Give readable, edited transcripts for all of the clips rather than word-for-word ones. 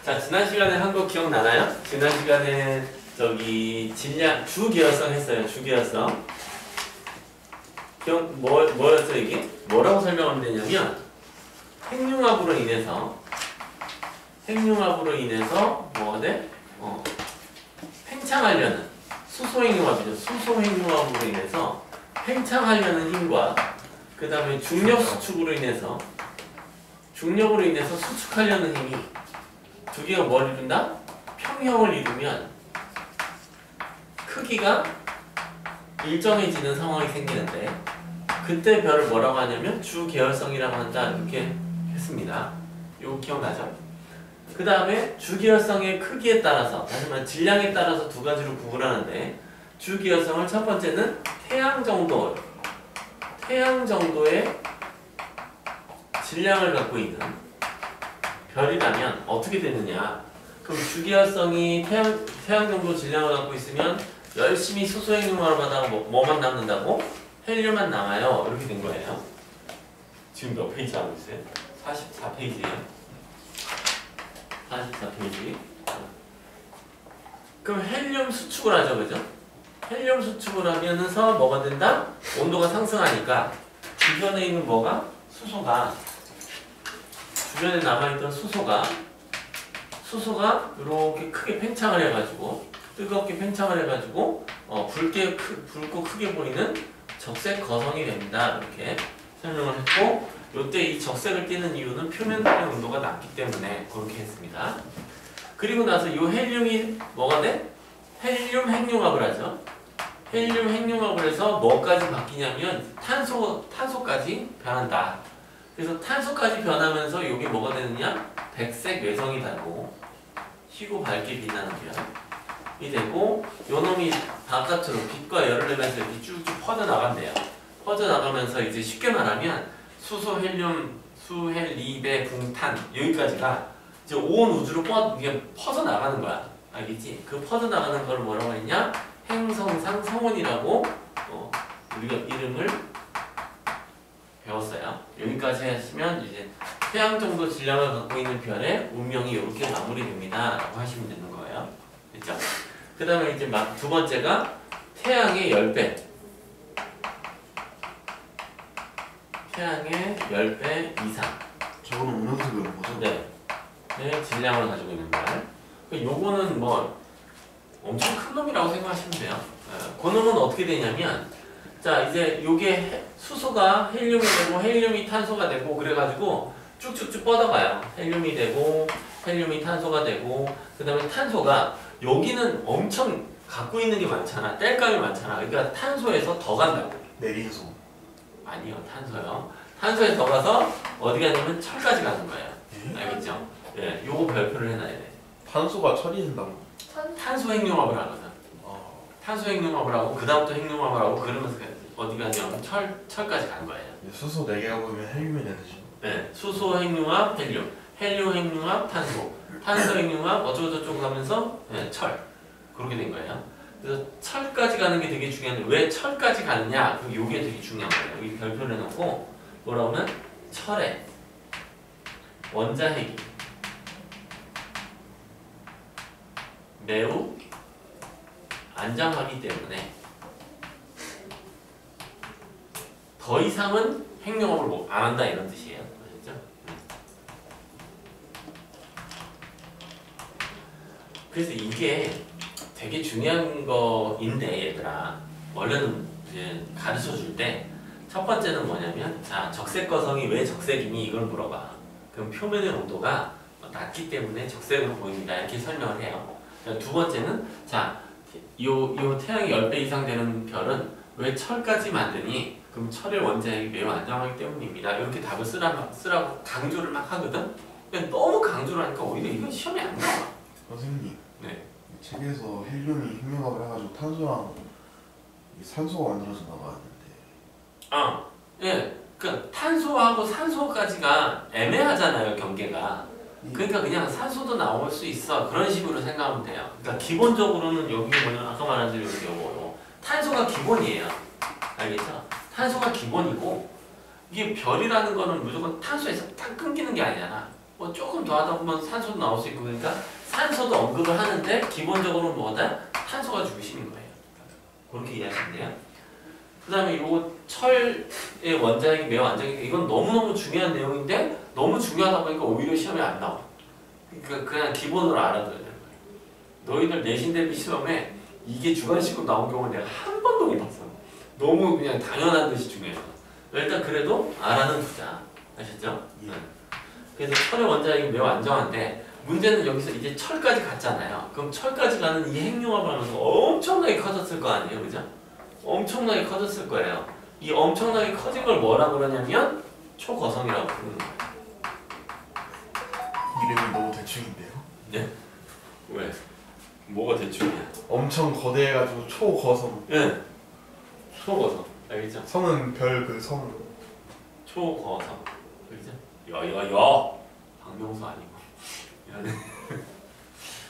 자, 지난 시간에 한 거 기억나나요? 지난 시간에 저기 질량, 주기혈성 했어요. 주기혈성. 뭐였어 이게? 뭐라고 설명하면 되냐면 핵융합으로 인해서 뭐가 돼? 팽창하려는 수소핵융합이죠. 수소핵융합으로 인해서 팽창하려는 힘과 그 다음에 중력 수축으로 인해서 수축하려는 힘이 두 개가 뭘 이룬다? 평형을 이루면 크기가 일정해지는 상황이 생기는데 그때 별을 뭐라고 하냐면 주계열성이라고 한다 이렇게 했습니다. 이거 기억나죠? 그 다음에 주계열성의 크기에 따라서 다시 말해 질량에 따라서 두 가지로 구분하는데 주계열성을 첫 번째는 태양 정도의 질량을 갖고 있는 별이라면 어떻게 되느냐? 그럼 주기혈성이 태양 정도 질량을 갖고 있으면 열심히 수소핵융합을 하다가 뭐만 남는다고? 헬륨만 남아요. 이렇게 된 거예요. 지금 몇 페이지 하고 있어요? 44페이지예요. 44페이지. 그럼 헬륨 수축을 하죠, 그죠? 헬륨 수축을 하면서 뭐가 된다? 온도가 상승하니까 주변에 있는 뭐가? 수소가 주변에 남아있던 수소가 이렇게 크게 팽창을 해가지고 뜨겁게 팽창을 해가지고 붉고 크게 보이는 적색 거성이 됩니다. 이렇게 설명을 했고 요때 이 적색을 띠는 이유는 표면의 온도가 낮기 때문에 그렇게 했습니다. 그리고 나서 이 헬륨이 뭐가 돼? 헬륨 핵융합을 하죠. 헬륨 핵융합을 해서 뭐까지 바뀌냐면 탄소까지 변한다. 그래서 탄소까지 변하면서 이게 뭐가 되느냐? 백색 외성이 되고 희고 밝게 빛나는 별이 되고 요놈이 바깥으로 빛과 열을 내면서 이렇게 쭉쭉 퍼져나간대요. 퍼져나가면서 이제 쉽게 말하면 수소, 헬륨, 수헬, 리베, 붕탄 여기까지가 이제 온 우주로 이게 퍼져나가는 거야. 알겠지? 그 퍼져나가는 걸 뭐라고 했냐? 행성상 성운이라고 우리가 이름을 배웠어요. 여기까지 하시면 이제 태양 정도 질량을 갖고 있는 별의 운명이 이렇게 마무리됩니다. 라고 하시면 되는 거예요. 됐죠? 그 다음에 이제 두 번째가 태양의 10배. 태양의 10배 이상. 저거는 운명색을 뭐죠? 네. 질량을 가지고 있는 별. 요거는 뭐 엄청 큰 놈이라고 생각하시면 돼요. 그 놈은 어떻게 되냐면 자 이제 요게 수소가 헬륨이 되고 헬륨이 탄소가 되고 그래가지고 쭉쭉쭉 뻗어가요. 헬륨이 되고 헬륨이 탄소가 되고 그 다음에 탄소가 여기는 엄청 갖고 있는 게 많잖아. 땔감이 많잖아. 그러니까 탄소에서 더 간다고. 내린소. 아니요. 탄소요. 탄소에 더 가서 어디 가냐면 철까지 가는 거예요. 알겠죠? 예, 요거 별표를 해놔야 돼. 탄소가 철이 된다고. 탄소 핵융합을 하거든. 탄소 핵융합을 하고 그 다음부터 핵융합을 하고 그러면서 어디 가냐면 철까지 간 거예요. 수소 4개가 보면 헬륨이 되듯이. 네, 수소 핵융합 헬륨, 헬륨 핵융합 탄소, 탄소 핵융합 어쩌고저쩌고 가면서 철 그렇게 된 거예요. 그래서 철까지 가는 게 되게 중요한데 왜 철까지 가느냐? 그럼 이게 되게 중요한 거예요. 여기 별표를 해놓고 뭐라고 하면 철의 원자핵이 매우 안정하기 때문에 더 이상은 핵융합을 안 한다 이런 뜻이에요. 아셨죠? 그래서 이게 되게 중요한 거인데 얘들아 원래는 이제 가르쳐 줄 때 첫 번째는 뭐냐면 자 적색 거성이 왜 적색이니 이걸 물어봐. 그럼 표면의 온도가 낮기 때문에 적색으로 보입니다. 이렇게 설명을 해요. 두 번째는 자 요 태양이 10배 이상 되는 별은 왜 철까지 만드니? 그럼 철의 원자핵이 매우 안정하기 때문입니다. 이렇게 답을 쓰라고 강조를 막 하거든? 근데 너무 강조를 하니까 오히려 이건 시험에 안 나와. 선생님. 네. 책에서 헬륨이 핵융합을 해가지고 탄소랑 산소가 만들어져 나가는데. 예. 그러니까 탄소하고 산소까지가 애매하잖아요, 경계가. 그러니까 그냥 산소도 나올 수 있어. 그런 식으로 생각하면 돼요. 그러니까 기본적으로는 여기 뭐냐 아까 말한 대로 여기 요거 탄소가 기본이에요. 알겠죠? 탄소가 기본이고 이게 별이라는 거는 무조건 탄소에서 딱 끊기는 게 아니잖아. 뭐 조금 더 하다 보면 산소도 나올 수 있고 그러니까 산소도 언급을 하는데 기본적으로 뭐다? 탄소가 중심인 거예요. 그렇게 이해하시면 돼요. 그 다음에 요거 철의 원자핵이 매우 안정이 이건 너무너무 중요한 내용인데 너무 중요하다 보니까 오히려 시험에 안 나와. 그러니까 그냥 기본으로 알아둬야 되는 거예요. 너희들 내신 대비 시험에 이게 주관식으로 나온 경우는 내가 한 번도 못 봤어. 너무 그냥 당연한 듯이 중요해요. 일단 그래도 알아는 두자. 아셨죠? 예. 그래서 철의 원자핵이 매우 안정한데 문제는 여기서 이제 철까지 갔잖아요. 그럼 철까지 가는 이 핵융합을 하면서 엄청나게 커졌을 거 아니에요, 그죠? 엄청나게 커졌을 거예요. 이 엄청나게 커진 걸 뭐라 그러냐면 초거성이라고 부르는 거예요. 이름이 너무 대충인데요. 네? 왜? 뭐가 대충이야? 엄청 거대해가지고 초거성. 네. 초거성. 알겠죠? 성은 별 그 성. 초거성. 알겠죠? 야. 박명수 아니고. 미안해.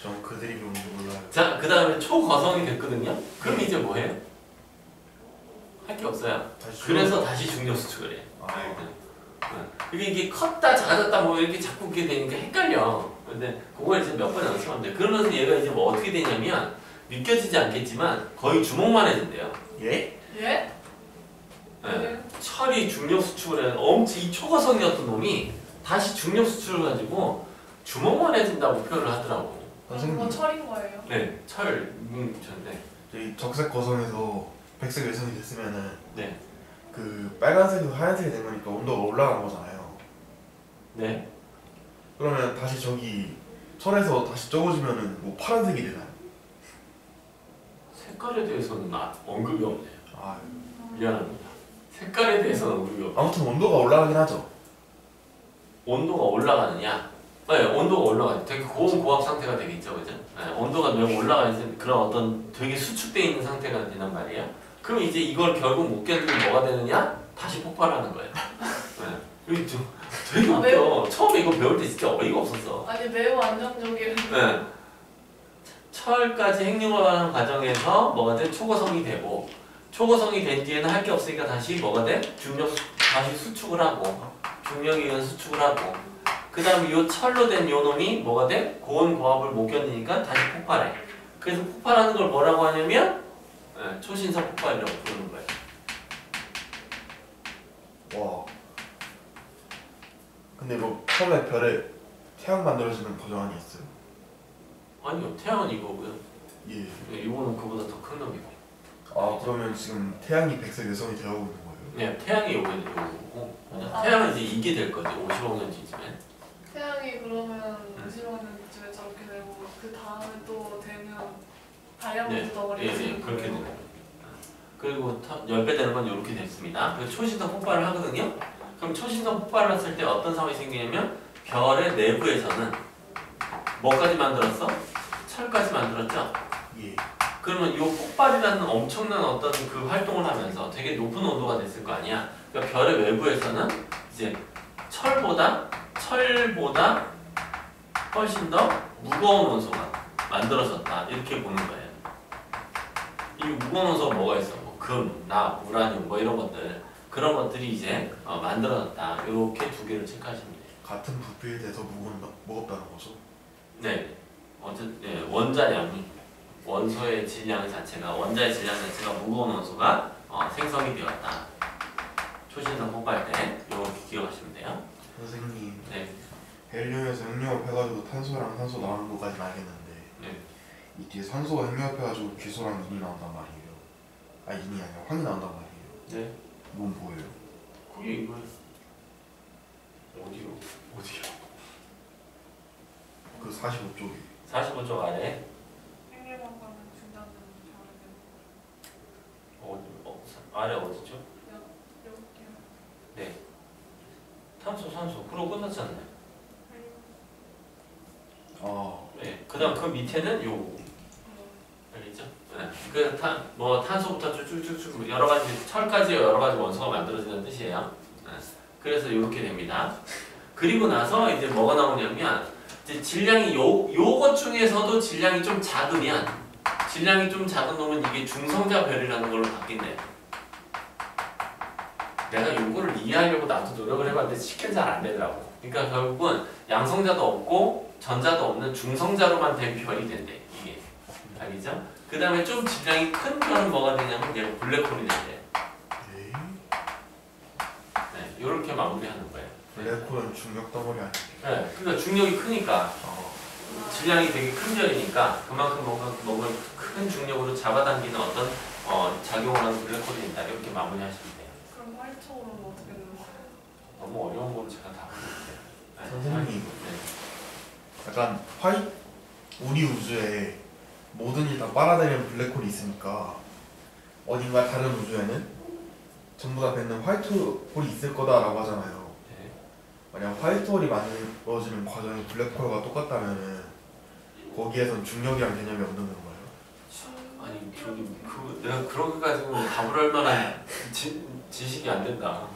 전 그들이 뭔지 몰라요. 자, 그 다음에 초거성이 됐거든요. 그럼 이제 뭐 해요? 할 게 없어요. 그래서 다시 중력 수축을 해요. 이게 컸다 작아졌다 뭐 이렇게 자꾸 그렇게 되니까 헷갈려. 근데 그걸 이제 몇 번 연습하면 돼. 그러면서 얘가 이제 뭐 어떻게 되냐면 믿겨지지 않겠지만 거의 주먹만 해진대요. 예? 예? 네. 철이 중력 수축을 해요. 엄청 이 초거성이었던 놈이 다시 중력 수축을 가지고 주먹만 해진다고 표현을 하더라고. 선생님. 그건 철인 거예요. 네, 철, 철인데. 저희 적색 거성에서 백색 외선이 됐으면은 네, 그 빨간색에서 하얀색이 된 거니까 온도가 올라간 거잖아요. 네. 그러면 다시 저기 철에서 다시 적어지면은 뭐 파란색이 되나요? 색깔에 대해서는 언급이 없네요. 아, 미안합니다. 색깔에 대해서는 언급이 없네요. 아무튼 온도가 올라가긴 하죠. 온도가 올라가느냐? 네, 온도가 올라가요. 되게 고온 고압 상태가 되겠죠, 그죠? 네, 온도가 너무 올라가서 그런 어떤 되게 수축되어 있는 상태가 된단 말이에요. 그럼 이제 이걸 결국 못 견디고 뭐가 되느냐? 다시 폭발하는 거예요. 네. 이게 좀 되게 아, 웃겨. 처음에 이거 배울 때 진짜 어이가 없었어. 아니 매우 안정적인. 네. 철까지 핵융합하는 과정에서 뭐가 돼? 초고성이 되고 초고성이 된 뒤에는 할 게 없으니까 다시 뭐가 돼? 다시 수축을 하고 중력에 의한 수축을 하고 그 다음에 이 철로 된 요 놈이 뭐가 돼? 고온 고압을 못 견디니까 다시 폭발해. 그래서 폭발하는 걸 뭐라고 하냐면 초신성 폭발이라고 부르는 거예요. 와. 근데 뭐 처음에 별에 태양 만들어지는 과정 아니었어요? 아니요, 태양은 이거고요. 예. 네, 이거는 그보다 더 큰 놈이고. 아 그러면 지금 태양이 백색 외선이 되어가고 있는 거예요? 네, 태양이 요거고 아. 태양은 이제 이게 될 거지. 50억 년 뒤쯤에. 태양이 그러면 50억 년쯤에 저렇게 되고 그 다음에 또 되면 다이아몬드 덩어리가 예, 그렇게 되는 거예요. 그리고 10배 되는 건 이렇게 됐습니다. 그래서 초신성 폭발을 하거든요. 그럼 초신성 폭발을 했을 때 어떤 상황이 생기냐면 별의 내부에서는 뭐까지 만들었어? 철까지 만들었죠? 예. 그러면 이 폭발이라는 엄청난 어떤 그 활동을 하면서 되게 높은 온도가 됐을 거 아니야. 그러니까 별의 외부에서는 이제 철보다 훨씬 더 무거운 원소가 만들어졌다. 이렇게 보는 거예요. 이 무거운 원소가 뭐가 있어? 뭐 금, 납, 우라늄 뭐 이런 것들 그런 것들이 이제 만들어졌다. 이렇게 두 개를 체크하시면 돼요. 같은 부피에 대해서 무겁다는 거죠? 네. 어쨌든 원자량이 원소의 질량 자체가 원자의 질량 자체가 무거운 원소가 생성이 되었다. 초신성 폭발 때 이렇게 기억하시면 돼요. 선생님. 네. 헬륨에서 핵융합해가지고 탄소랑 산소 나오는 것까지는 알겠는데 네. 이 뒤에 산소가 핵융합해가지고 귀소랑 인이 나온단 말이에요. 아 인이 아니라 황이 나온단 말이에요. 네. 이건 뭐예요? 그게 이거예요. 어디요? 그 45쪽이 45쪽 아래 핵융합과는 중단되는 아래 어디죠? 여기요. 네. 탄소, 산소. 그러고 끝났잖아요. 아 네. 그다음 그 밑에는 요거. 알겠죠? 네. 그래서 탄소부터 쭉쭉쭉 여러 가지 철까지 여러 가지 원소가 만들어지는 뜻이에요. 네. 그래서 이렇게 됩니다. 그리고 나서 이제 뭐가 나오냐면 이제 질량이 요것 중에서도 질량이 좀 작으면 질량이 좀 작은 놈은 이게 중성자 별이라는 걸로 바뀐대요. 내가 요거를 이해하려고 나도 노력을 해봤는데 쉽게 잘 안 되더라고. 그러니까 결국은 양성자도 없고 전자도 없는 중성자로만 된 별이 된대. 이게 알겠죠? 그 다음에 좀 질량이 큰 별은 뭐가 되냐면 얘가 블랙홀이 된대. 네. 네, 이렇게 마무리하는 거예요. 블랙홀은 중력 덩어리 아니에요? 네, 그러니까 중력이 크니까 질량이 되게 큰 별이니까 그만큼 뭔가 큰 중력으로 잡아당기는 어떤 작용을 하는 블랙홀이 된다. 이렇게 마무리하시면 돼요. 그럼 화이트홀은 어떻게 되는 거예요? 너무 어려운 거로 제가 다 보여드릴게요. 네. 선생님. 네. 약간 우리 우주에 뭐든지 다 빨아들이는 블랙홀이 있으니까 어딘가 다른 우주에는 전부 다 뱉는 화이트홀이 있을 거다라고 하잖아요. 네. 만약 화이트홀이 만들어지는 과정이 블랙홀과 똑같다면은 거기에선 중력이란 개념이 없는 건가요? 아니 내가 그렇게까지는 답을 할 만한 지식이 안 된다.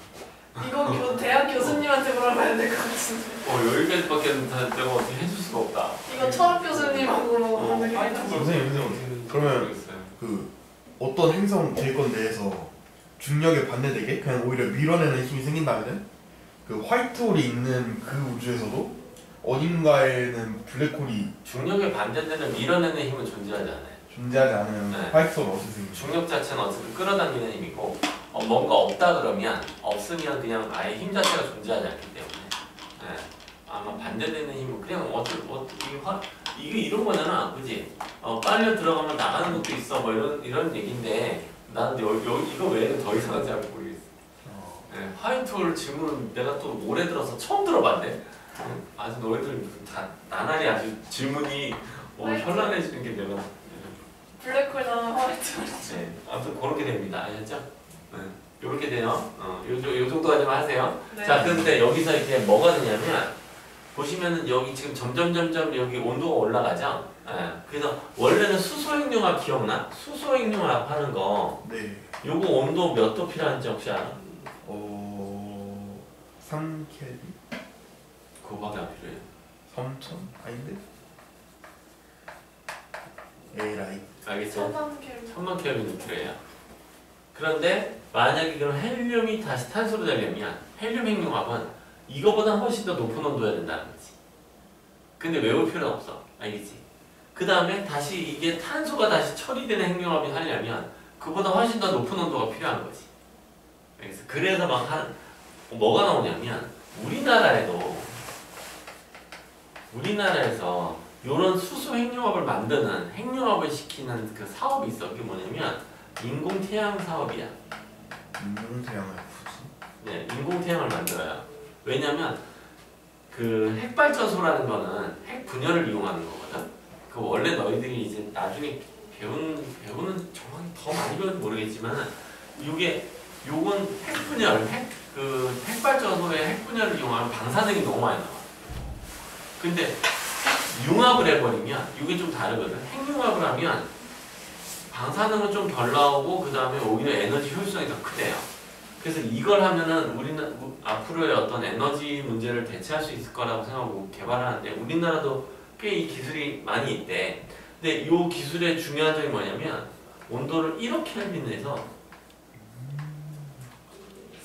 이거 대학 교수님한테 물어봐야 될 것 같은데. 여기까지밖에 내가 어떻게 해줄 수가 없다. 이거 철학 교수님하고 하는 게 선생님 그러면 모르겠어요. 그 어떤 행성 대건 내에서 중력에 반대되게 그냥 오히려 밀어내는 힘이 생긴다면은 그 화이트홀이 있는 그 우주에서도 어딘가에는 블랙홀이 중력에 반대되는 밀어내는 힘은 존재하지 않아요. 존재하지 않으면 네. 화이트홀은 어떻게 생기죠? 중력 자체는 어쨌든 끌어당기는 힘이고 뭔가 없다 그러면 없으면 그냥 아예 힘 자체가 존재하지 않기 때문에 아마 반대되는 힘은 그냥 이게 이런 거잖아, 그지? 빨려 들어가면 나가는 것도 있어, 뭐 이런 얘긴데 나는 이거 외에는 더 이상은 잘 모르겠어. 화이트홀 질문은 내가 또 올해 들어서 처음 들어봤네. 아주 너희들 다 나날이 아주 질문이 현란해지는 게 내가. 블랙홀 나오면 화이트홀. 네, 아무튼 그렇게 됩니다. 아셨죠? 네, 이렇게 돼요. 요 정도까지만 하세요. 네. 자, 근데 여기서 이제 뭐가 되냐면 보시면은 여기 지금 점점 여기 온도가 올라가죠. 그래서 원래는 수소행룡합 기억나? 수소행룡합 하는 거. 네. 요거 온도 몇 도 필요한지 혹시 알아? 3켈빈? 그거밖에 안 필요해요. 3000? 아닌데? 에라이. 알겠죠? 1000켈빈. 1000만 켈빈이 필요해요. 그런데 만약에 그럼 헬륨이 다시 탄소로 되려면 헬륨 행룡합은 이거보다 훨씬 더 높은 온도여야 된다는 거지. 근데 외울 필요는 없어. 알겠지? 그 다음에 다시 이게 탄소가 다시 처리되는 행룡합이 하려면 그보다 훨씬 더 높은 온도가 필요한 거지. 알겠어? 그래서 뭐가 나오냐면 우리나라에서 이런 수소 핵융합을 만드는 핵융합을 시키는 그 사업이 있어. 그게 뭐냐면 인공태양 사업이야. 인공태양을 굳이? 네, 인공태양을 만들어요. 왜냐면 그 핵발전소라는 거는 핵 분열을 이용하는 거거든. 그 원래 너희들이 이제 나중에 배우는 정확히 더 많이 배우는지 모르겠지만 요건 핵분열, 핵발전소의 핵분열을 이용하는 방사능이 너무 많이 나와. 근데 융합을 해버리면 이게 좀 다르거든. 핵융합을 하면 방사능은 좀 덜 나오고 그 다음에 오히려 에너지 효율성이 더 크대요. 그래서 이걸 하면은 우리는 앞으로의 어떤 에너지 문제를 대체할 수 있을 거라고 생각하고 개발하는데 우리나라도 꽤 이 기술이 많이 있대. 근데 이 기술의 중요한 점이 뭐냐면 온도를 1억 켈빈에서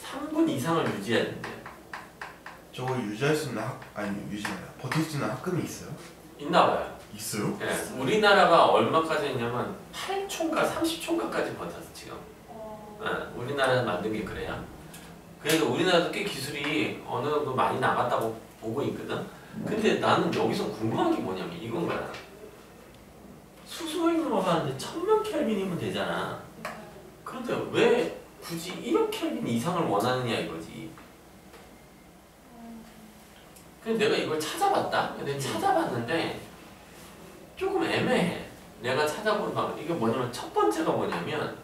3분 이상을 유지해야 된대요. 저걸 유지할 수 있는 버틸 수 있는 합금이 있어요? 있나 봐요. 있어요? 네, 우리나라가 얼마까지 했냐면 8초인가 30초인가까지 버텼어 지금. 네, 우리나라에서 만든 게 그래요. 그래서 우리나라도 꽤 기술이 어느 정도 많이 나갔다고 보고 있거든. 근데 나는 여기서 궁금한 게 뭐냐면 이건 거야. 수소행융합 하는데 1000만 켈빈이면 되잖아. 그런데 왜 굳이 1억 켈빈 이상을 원하느냐 이거지. 근데 내가 이걸 찾아봤다. 근데 찾아봤는데 조금 애매해. 내가 찾아본 방법. 이게 뭐냐면 첫 번째가 뭐냐면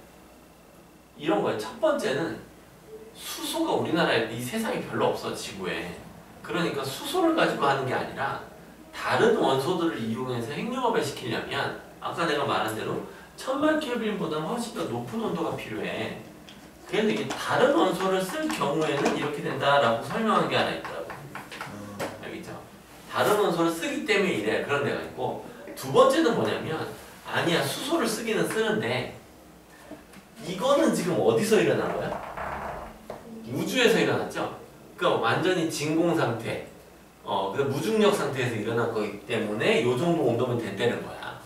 이런 거야. 첫 번째는 수소가 우리나라에 이 세상에 별로 없어 지구에. 그러니까 수소를 가지고 하는 게 아니라 다른 원소들을 이용해서 핵융합을 시키려면 아까 내가 말한 대로 1000만 켈빈보다 훨씬 더 높은 온도가 필요해. 그래서 이게 다른 원소를 쓸 경우에는 이렇게 된다라고 설명한 게 하나 있더라고. 알겠죠? 다른 원소를 쓰기 때문에 이래. 그런 데가 있고 두 번째는 뭐냐면 아니야 수소를 쓰기는 쓰는데 이거는 지금 어디서 일어난 거야? 우주에서 일어났죠? 그러니까 완전히 진공 상태. 그 무중력 상태에서 일어난 거기 때문에 요 정도 온도면 된다는 거야.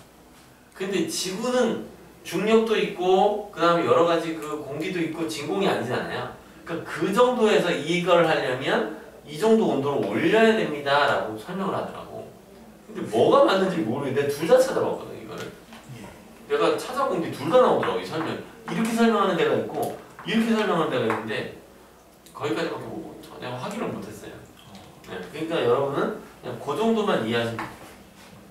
근데 지구는 중력도 있고 그 다음에 여러 가지 그 공기도 있고 진공이 아니잖아요. 그러니까 그 정도에서 이걸 하려면 이 정도 온도를 올려야 됩니다 라고 설명을 하더라고. 근데 뭐가 맞는지 모르겠는데 둘 다 찾아봤거든 이거를. 내가 찾아본 게 둘 다 나오더라고 이 설명. 이렇게 설명하는 데가 있고 이렇게 설명하는 데가 있는데 거기까지밖에 보고 전혀 확인을 못했어요. 네, 그러니까 여러분은 그냥 그 정도만 이해하시면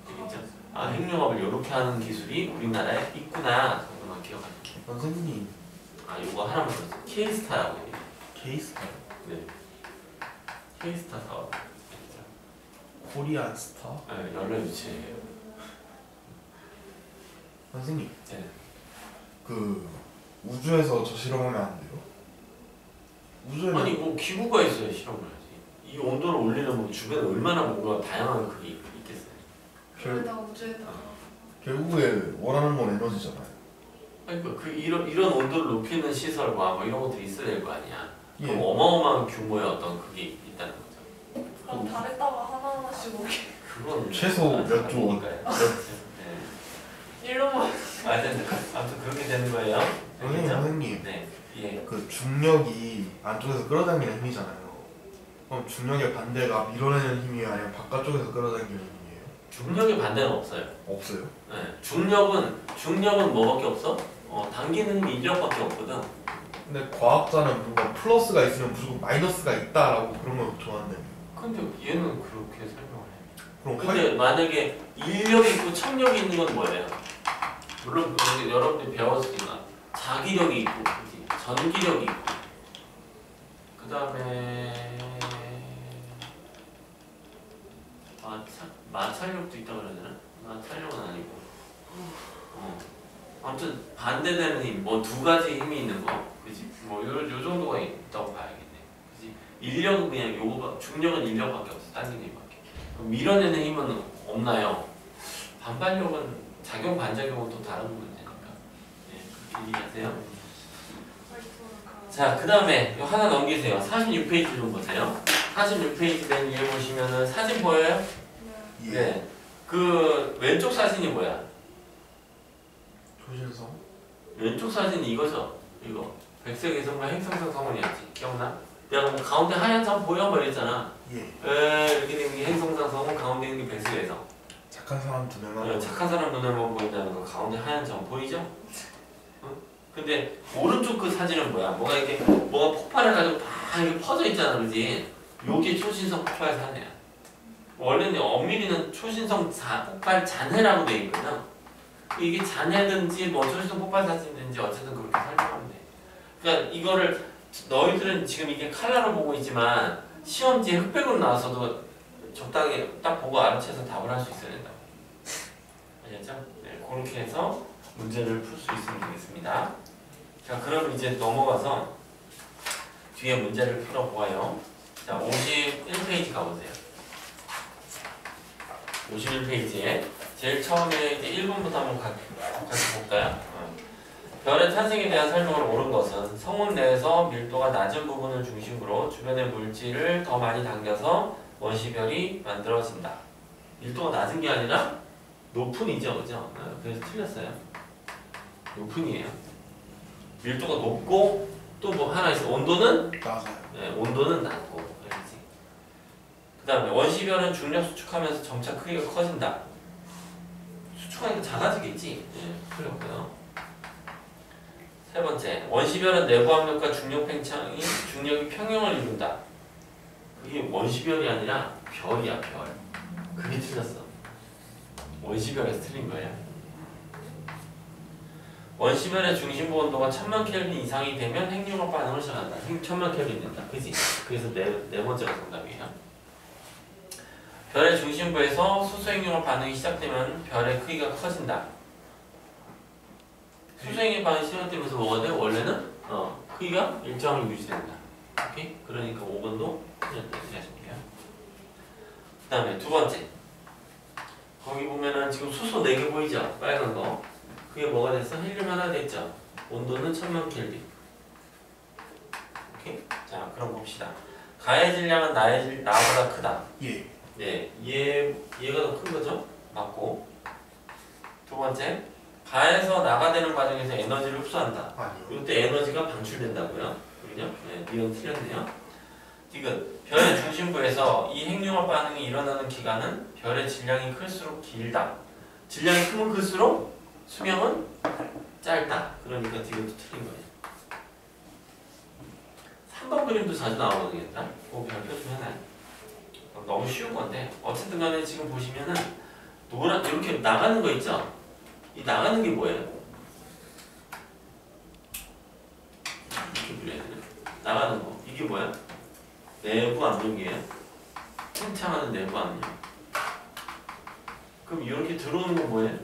되겠죠. 아, 핵융합을 이렇게 하는 기술이 우리나라에 있구나 정도만 기억하시면. 선생님 아, 이거 하나만 더. K스타라고 해요. 케이스타 네. K스타 사업. 코리안 스타 네, 연료 유치예요. 선생님 네. 그 우주에서 저 실험하면 안 돼요? 우주에는 아니 뭐 기구가 있어야 실험을 하지. 이 온도를 올리려면 주변에 얼마나 뭔가 다양한 그게 있겠어요. 별에다가 우주에다가 결국에 원하는 건 에너지잖아요. 아니 이런 온도를 높이는 시설과 뭐 이런 것들이 있어야 될 거 아니야. 예. 그럼 어마어마한 규모의 어떤 그게 있다는 거죠. 그럼 달에다가 하나하나씩 오게 그건 최소 몇 조 원. 아니니까요. 네. 이러면 아무튼 그렇게 되는 거예요. 선생님 네. 예. 그 중력이 안쪽에서 끌어당기는 힘이잖아요. 그럼 중력의 반대가 밀어내는 힘이에요? 아니면 바깥쪽에서 끌어당기는 힘이에요? 중력의 반대는 없어요. 없어요. 네. 중력은 뭐밖에 없어? 당기는 힘이 인력밖에 없거든. 근데 과학자는 뭔가 플러스가 있으면 무조건 마이너스가 있다라고 그런 걸 좋아한대. 근데 얘는 그렇게 설명을 해. 그럼 근데 만약에 인력이 있고 청력이 있는 건 뭐예요? 물론 여러분들이 배웠으니까 자기력이 있고, 그치? 전기력이 있고, 그 다음에 마찰력도 있다고 그러야 되나? 마찰력은 아니고, 아무튼 반대되는 힘, 뭐 두 가지 힘이 있는 거, 그지? 뭐 요 정도가 있다고 봐야겠네, 그지? 인력은 그냥 요거, 중력은 인력밖에 없어, 당기는 힘밖에. 그럼 밀어내는 힘은 없나요? 반발력은 작용 반작용은 또 다른 문제니까. 네, 그렇게 이해하세요. 자, 그 다음에 이거 하나 넘기세요. 46페이지 좀 보세요. 46페이지 맨 위에 보시면은 사진 보여요? 네. 네. 그 왼쪽 사진이 뭐야? 조신성? 왼쪽 사진이 이거죠? 이거. 백색 외성과 행성상 성운이었지. 기억나? 내가 뭐 가운데 하얀 점 보여? 말했잖아. 예. 이렇게 된 게 행성상 성운, 가운데 있는 게 백색 외성. 착한 사람 두 명하고. 착한 사람 눈에만 보인다는 거 가운데 하얀 점 보이죠? 응? 근데 오른쪽 그 사진은 뭐야? 뭐가 폭발해가지고 다 이렇게 퍼져 있잖아, 그지? 요게 초신성 폭발 잔해야. 원래는 엄밀히는 초신성 폭발 잔해라고 돼 있거든. 이게 잔해든지 뭐 초신성 폭발 사진든지 어쨌든 그렇게 설명하면 돼. 그러니까 이거를 너희들은 지금 이게 칼라로 보고 있지만 시험지에 흑백으로 나왔어도 적당히 딱 보고 알아채서 답을 할 수 있어야 된다고. 아셨죠? 네, 그렇게 해서 문제를 풀 수 있으면 되겠습니다. 자, 그럼 이제 넘어가서 뒤에 문제를 풀어보아요. 자, 51페이지 가보세요. 51페이지에 제일 처음에 이제 1번부터 한번 같이 볼까요? 별의 탄생에 대한 설명을 옳은 것은 성운 내에서 밀도가 낮은 부분을 중심으로 주변의 물질을 더 많이 당겨서 원시별이 만들어진다. 밀도가 낮은 게 아니라 높은이죠, 그죠? 그래서 틀렸어요. 높은이에요. 밀도가 높고 또 뭐 하나 있어. 온도는 낮아요. 네, 온도는 낮고. 그렇지. 그 다음에 원시별은 중력 수축하면서 점차 크기가 커진다. 수축하니까 작아지겠지. 네, 틀렸고요. 세 번째, 원시별은 내부 압력과 중력 팽창이 중력이 평형을 이룬다. 그게 원시별이 아니라 별이야, 별. 그게 틀렸어. 원시별에서 틀린 거야. 원시별의 중심부 온도가 1000만 켈빈 이상이 되면 핵융합 반응을 시작한다. 1000만 켈빈 된다. 그지? 그래서 네 번째가 정답이에요. 별의 중심부에서 수소 핵융합 반응이 시작되면 별의 크기가 커진다. 수소 핵융합 반응이 시작되면서 뭐가 돼? 원래는 크기가 일정하게 유지된다. 오케이? 그러니까 5번도 틀렸다. 이렇게 하시면 돼요. 그 다음에 두 번째. 거기 보면은 지금 수소 4개 보이죠? 빨간 거. 그게 뭐가 됐어? 헬륨 하나 됐죠? 온도는 1000만 켈빈. 오케이? 자, 그럼 봅시다. 가의 질량은 나보다 크다. 예. 네, 얘가 더 큰 거죠? 맞고. 두 번째, 가에서 나가되는 과정에서 에너지를 흡수한다. 아니요. 이때 에너지가 방출된다고요. 그죠? 네, 니은 틀렸네요. 지금 별의 중심부에서 이 핵융합 반응이 일어나는 기간은 별의 질량이 클수록 길다. 질량이 크면 클수록 수명은 짧다. 그러니까 디귿도 틀린 거예요. 3번 그림도 자주 나오거든요. 일단 그 별표 좀 해놔요. 너무 쉬운 건데 어쨌든 간에 지금 보시면은 노란 이렇게 나가는 거 있죠? 이 나가는 게 뭐예요? 이렇게 그려야 되나? 나가는 거 이게 뭐야? 내부 압력이에요. 팽창하는 내부 압력. 그럼 이렇게 들어오는 건 뭐예요?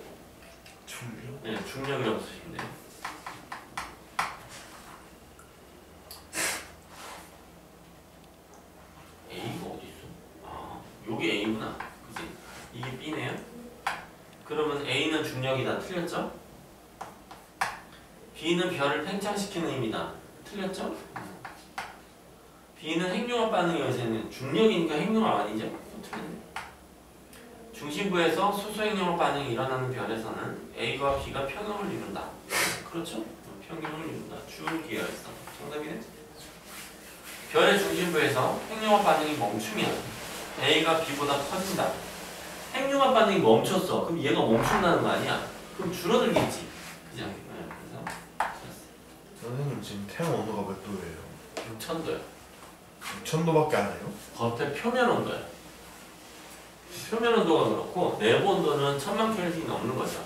중력. 네, 중력이라고 쓰시면 돼요. A가 어디 있어? 아, 여기 A구나. 그지? 이게 B네요. 그러면 A는 중력이다. 틀렸죠? B는 별을 팽창시키는 힘이다. 틀렸죠? B는 핵융합 반응의 요새는 중력이니까 핵융합 아니죠? 또 틀렸네. 중심부에서 수소 핵융합 반응이 일어나는 별에서는 A와 B가 평형을 이룬다. 그렇죠? 평형을 이룬다. 줄 기하였어. 정답이네. 별의 중심부에서 핵융합 반응이 멈추면 A가 B보다 커진다. 핵융합 반응이 멈췄어. 그럼 얘가 멈춘다는 거 아니야? 그럼 줄어들겠지. 그죠? 네, 그래서 선생님 지금 태양 온도가 몇 도예요? 6,000도요. 6,000도밖에 안 해요? 겉에 표면 온도야. 표면 온도가 그렇고 내부 온도는 1000만 켈빈이 넘는 거죠.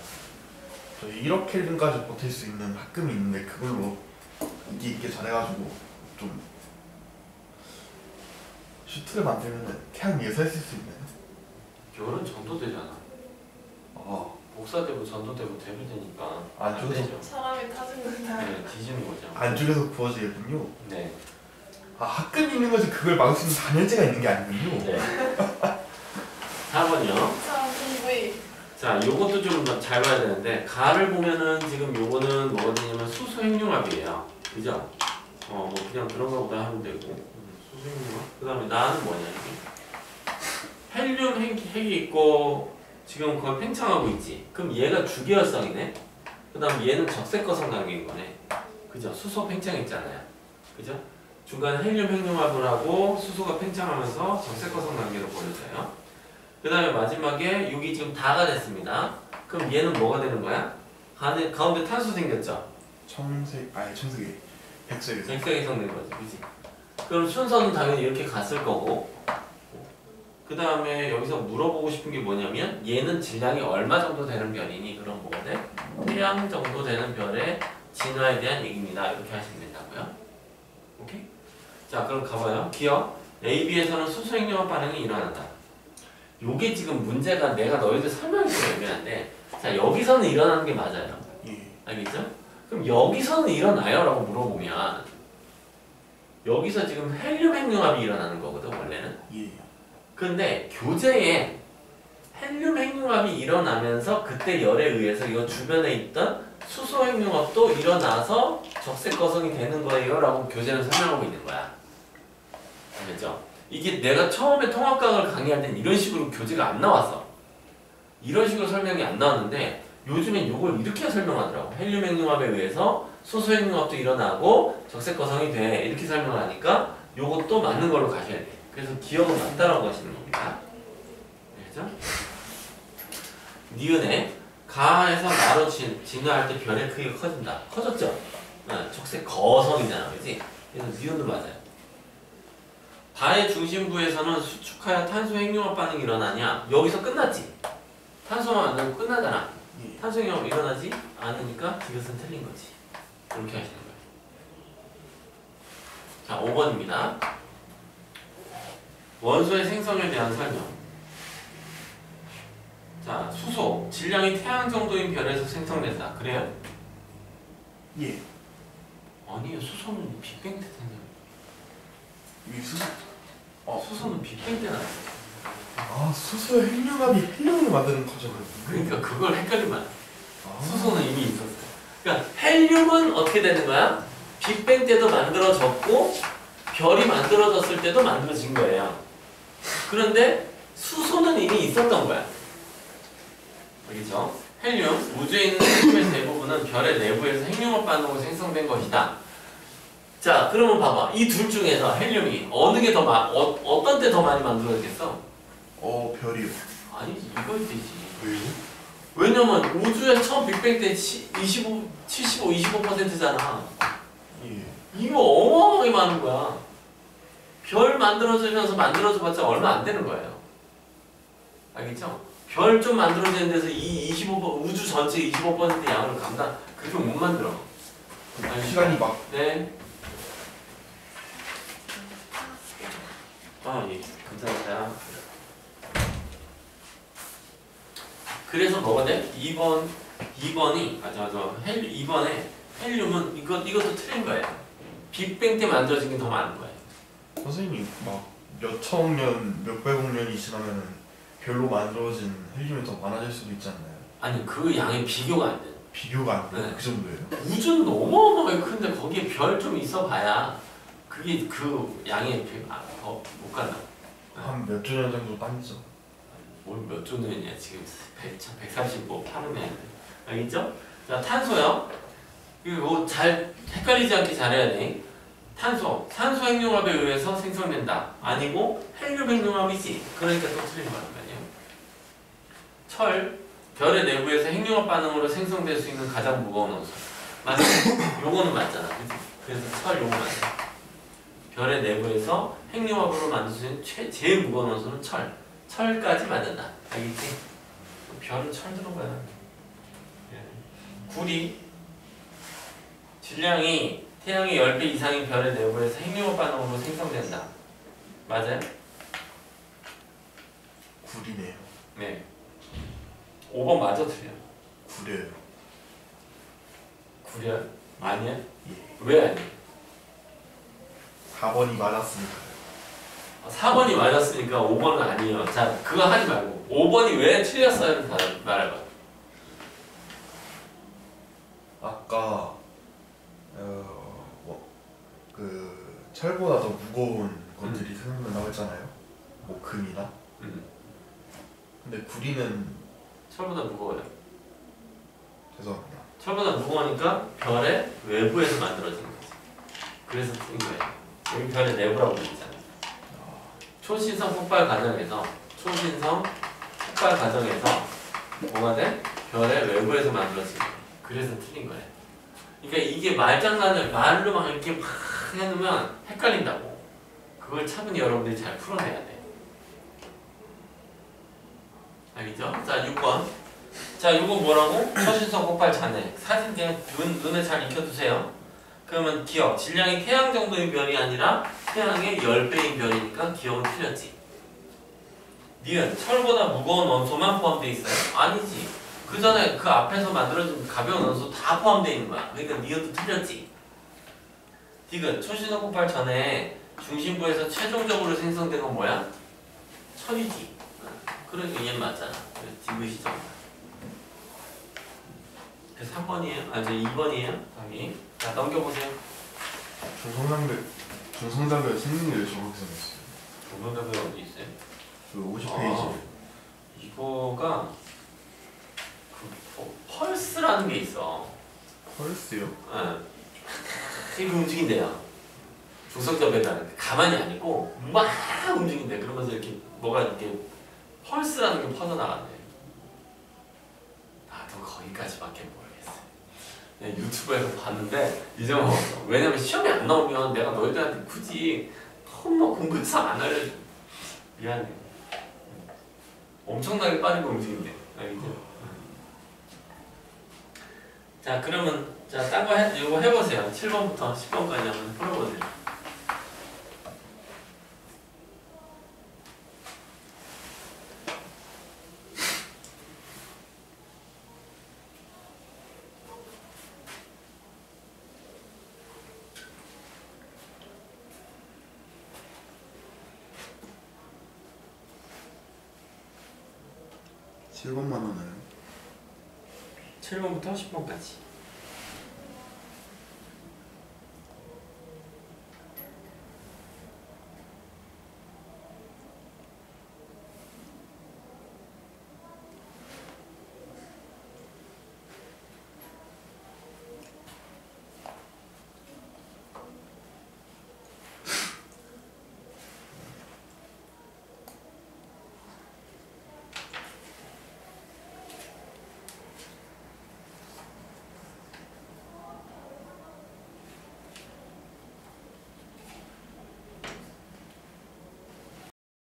저 1억 켈빈까지 버틸 수 있는 합금이 있는데 그걸로 인기 있게 잘해가지고 좀 슈트를 만들면 태양 위에 서 있을 수 있나요? 별은 전도되잖아. 아, 복사되고 전도되고 대비되니까 안 안 줘서? 되죠. 사람이 타지는다. 네, 뒤지는 거죠. 안쪽에서 구워지겠군요. 네. 아, 합금이 있는 거지 그걸 막을 수 있는 단열재가 있는 게 아니군요. 네. 4번이요. 사람 공부해. 자, 요것도 좀 잘 봐야 되는데 가를 보면은 지금 요거는 뭐가 되냐면 수소 핵융합이에요. 그죠? 뭐 그냥 그런 거보다 하면 되고 수소 핵융합. 그 다음에 나는 뭐냐 이게 헬륨 핵이 있고 지금 그걸 팽창하고 있지. 그럼 얘가 주계열성이네. 그 다음 얘는 적색거성 관계인 거네. 그죠? 수소 팽창 있잖아요. 그죠? 중간에 헬륨 핵융합을 하고 수소가 팽창하면서 적색거성 관계로 보여져요. 그 다음에 마지막에 여기 지금 다가 됐습니다. 그럼 얘는 뭐가 되는 거야? 가운데 탄소 생겼죠? 청색, 아니 청색이 백색에서. 백색이성 된 거지, 그지? 그럼 순서는 당연히 이렇게 갔을 거고. 그 다음에 여기서 물어보고 싶은 게 뭐냐면 얘는 질량이 얼마 정도 되는 별이니? 그럼 뭐가 돼? 태양 정도 되는 별의 진화에 대한 얘기입니다. 이렇게 하시면 된다고요. 오케이? 자, 그럼 가봐요. 기억. AB에서는 수소 핵융합 반응이 일어난다. 요게 지금 문제가 내가 너희들 설명이 좀 애매한데, 자, 여기서는 일어나는 게 맞아요. 예. 알겠죠? 그럼 여기서는 일어나요? 라고 물어보면 여기서 지금 헬륨 핵융합이 일어나는 거거든, 원래는. 예. 근데 교재에 헬륨 핵융합이 일어나면서 그때 열에 의해서 이 주변에 있던 수소 핵융합도 일어나서 적색 거성이 되는 거예요 라고 교재는 설명하고 있는 거야. 알겠죠? 이게 내가 처음에 통합과학을 강의할 땐 이런 식으로 교재가 안 나왔어. 이런 식으로 설명이 안 나왔는데 요즘엔 이걸 이렇게 설명하더라고. 헬륨 핵융합에 의해서 수소 핵융합도 일어나고 적색 거성이 돼. 이렇게 설명을 하니까 요것도 맞는 걸로 가셔야 돼. 그래서 기억은 맞다라고 하시는 겁니다. 알겠죠? 니은에 가에서 나로 진화할 때 별의 크기가 커진다. 커졌죠? 적색 거성이잖아. 그치? 그래서 니은도 맞아요. 바의 중심부에서는 수축하여 탄소 핵융합 반응이 일어나냐? 여기서 끝났지? 탄소만 만나면 끝나잖아. 예. 탄소 핵융합이 일어나지 않으니까 이것은 틀린 거지. 이렇게 하시는 거예요. 자, 5번입니다. 원소의 생성에 대한 설명. 자, 수소. 질량이 태양 정도인 별에서 생성된다. 그래요? 예. 아니요. 수소는 빅뱅 때 생겨. 위수? 수소는 빅뱅 때 나왔어. 아, 수소의 핵융합이 헬륨을 만드는 과정이군요. 그러니까 그걸 헷갈리면 안 돼. 아. 수소는 이미 있었어. 그러니까 헬륨은 어떻게 되는 거야? 빅뱅 때도 만들어졌고 별이 만들어졌을 때도 만들어진 거예요. 그런데 수소는 이미 있었던 거야. 알겠죠? 헬륨, 우주에 있는 헬륨의 대부분은 별의 내부에서 핵융합 반응으로 생성된 것이다. 자, 그러면 봐봐. 이 둘 중에서 헬륨이 어느 게 더 어떤 때 더 많이 만들어지겠어? 별이요. 아니지, 이거일 때지. 왜요? 왜냐면 우주의 처음 빅뱅 때 25%잖아. 예. 이거 어마어마하게 많은 거야. 별 만들어지면서 만들어져봤자 얼마 안 되는 거예요. 알겠죠? 별 좀 만들어지는 데서 이 25% 우주 전체 25% 양을 그렇게 못 만들어. 알겠죠? 시간이 막 네. 예. 감사합니다. 그래서 뭐가 돼? 2번이 헬륨에 이것도 틀린 거예요. 빅뱅 때 만들어진 게 더 많은 거예요. 선생님 막 몇 천억 년, 몇백억 년이 지나면은 별로 만들어진 헬륨이 더 많아질 수도 있지 않나요? 아니 그 양의 비교가 안 돼. 비교가 안 돼요? 네. 그 정도예요? 우주는 어마어마하게 큰데 거기에 별 좀 있어봐야 그게 그 양의 더못 간다. 한 몇 조 년 정도 땅이죠. 뭘 몇 조 년이야 지금 138억 년인데. 알겠죠? 자 탄소요. 이거 잘 헷갈리지 않게 잘해야 돼. 탄소, 산소 핵융합에 의해서 생성된다. 아니고 헬륨 핵융합이지. 그러니까 또 틀린 거란 말이에요. 철, 별의 내부에서 핵융합 반응으로 생성될 수 있는 가장 무거운 원소. 맞아. 요거는 맞잖아. 그치? 그래서 철 요거 맞아. 별의 내부에서 핵융합으로 만들 수 있는 제일 무거운 원소는 철. 철까지 맞는다. 알겠지? 별은 철 들어가야. 구리. 질량이 태양의 10배 이상인 별의 내부에서 핵융합 반응으로 생성된다. 맞아요? 구리네요. 네. 5번 맞아 틀려? 구려요. 구려? 아니야? 예. 왜 아니야? 4번이 맞았으니까. 4번이 맞았으니까 5번은 아니에요. 자, 그거 하지 말고 5번이 왜 틀렸어요? 말해봐. 아까 그 철보다 더 무거운 것들이 생각난다고 했잖아요. 뭐 금이나. 근데 구리는 철보다 무거워요. 죄송합니다. 철보다 무거우니까 별의 외부에서 만들어진 거지. 그래서 틀린 거예요. 여기 별의 내부라고 있잖아. 초신성 폭발 과정에서 뭐가 돼? 별의 외부에서 만들어진 거예요. 그래서 틀린 거예요. 그러니까 이게 말장난을 말로 막 이렇게 막 해놓으면 헷갈린다고. 그걸 차분히 여러분들이 잘 풀어내야 돼. 알겠죠? 자, 6번. 자, 이거 뭐라고? 초신성 폭발 잔해. 사진 그냥 눈에 잘 익혀두세요. 그러면 기억. 질량이 태양 정도의 별이 아니라 태양의 10배인 별이니까 기억은 틀렸지. 니은. 철보다 무거운 원소만 포함되어 있어요? 아니지. 그 전에 그 앞에서 만들어진 가벼운 원소 다 포함되어 있는 거야. 그러니까 니은도 틀렸지. 디귿. 초신성 폭발 전에 중심부에서 최종적으로 생성된 건 뭐야? 철이지. 그러니까 얘는 맞잖아. 디귿이 정답. 그래서 3번이에요? 아니 2번이에요? 답이. 자, 넘겨보세요. 중성자별 생명률 정확히 생겼어요. 중성자별 어디 있어요? 그 50페이지. 이거가 펄스라는 게 있어. 펄스요? 응. 이게 움직인대요. 중성자별이라는 게 가만히 아니고 막 움직인대. 그러면서 이렇게 뭐가 이렇게 펄스라는 게 퍼져나간대. 나도 거기까지밖에 모르겠어. 내가 유튜브에서 봤는데 잊어먹었어. 왜냐면 시험이 안 나오면 내가 너희들한테 굳이 너무 공부해서 안 알려줘. 미안해. 엄청나게 빠르게 움직인대. 알겠죠? 자, 그러면 자, 딴 거 이거 해보세요. 7번부터 10번까지 한번 풀어보세요. 칠번만 하나요? 7번부터 10번까지.